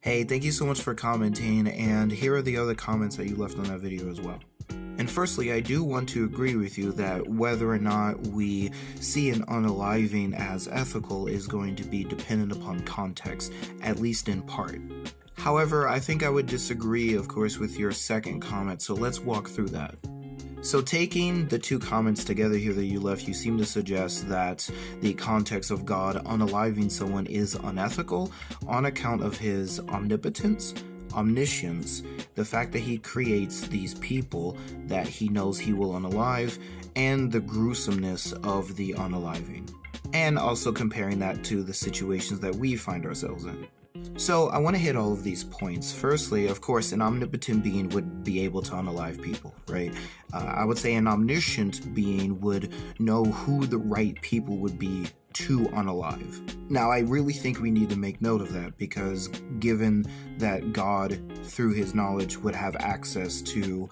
Hey, thank you so much for commenting, and here are the other comments that you left on that video as well. And firstly, I do want to agree with you that whether or not we see an unaliving as ethical is going to be dependent upon context, at least in part. However, I think I would disagree, of course, with your second comment, so let's walk through that. So taking the two comments together here that you left, you seem to suggest that the context of God unaliving someone is unethical on account of his omnipotence, omniscience, the fact that he creates these people that he knows he will unalive, and the gruesomeness of the unaliving. And also comparing that to the situations that we find ourselves in. So I want to hit all of these points. Firstly, of course, an omnipotent being would be able to unalive people, right? I would say an omniscient being would know who the right people would be to unalive. Now, I really think we need to make note of that because given that God, through his knowledge, would have access to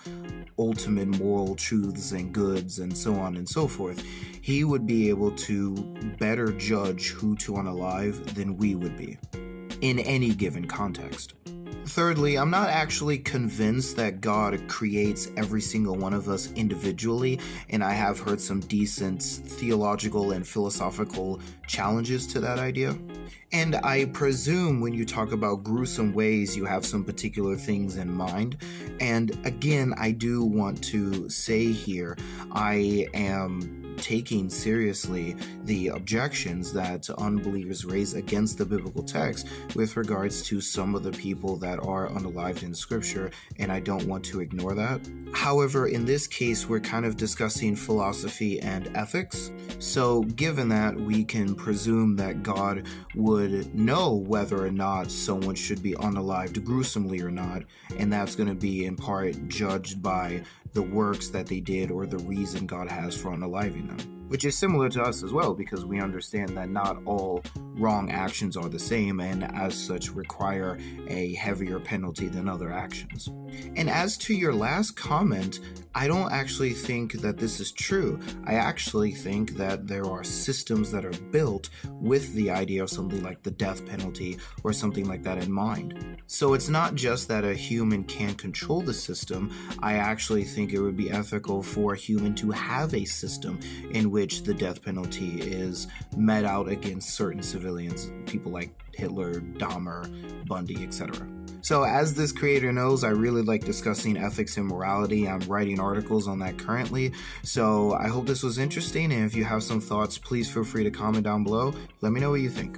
ultimate moral truths and goods and so on and so forth, he would be able to better judge who to unalive than we would be in any given context. Thirdly, I'm not actually convinced that God creates every single one of us individually, and I have heard some decent theological and philosophical challenges to that idea. And I presume when you talk about gruesome ways, you have some particular things in mind. And again, I do want to say here, I am taking seriously the objections that unbelievers raise against the biblical text with regards to some of the people that are unalived in scripture, and I don't want to ignore that. However, in this case, we're kind of discussing philosophy and ethics. So given that, we can presume that God would know whether or not someone should be unalived gruesomely or not, and that's going to be in part judged by the works that they did or the reason God has for unaliving them. Which is similar to us as well, because we understand that not all wrong actions are the same and as such require a heavier penalty than other actions. And as to your last comment, I don't actually think that this is true. I actually think that there are systems that are built with the idea of something like the death penalty or something like that in mind. So it's not just that a human can't control the system. I actually think it would be ethical for a human to have a system in which the death penalty is met out against certain civilians, people like Hitler, Dahmer, Bundy, etc. So as this creator knows, I really like discussing ethics and morality. I'm writing articles on that currently. So I hope this was interesting, and if you have some thoughts, please feel free to comment down below. Let me know what you think.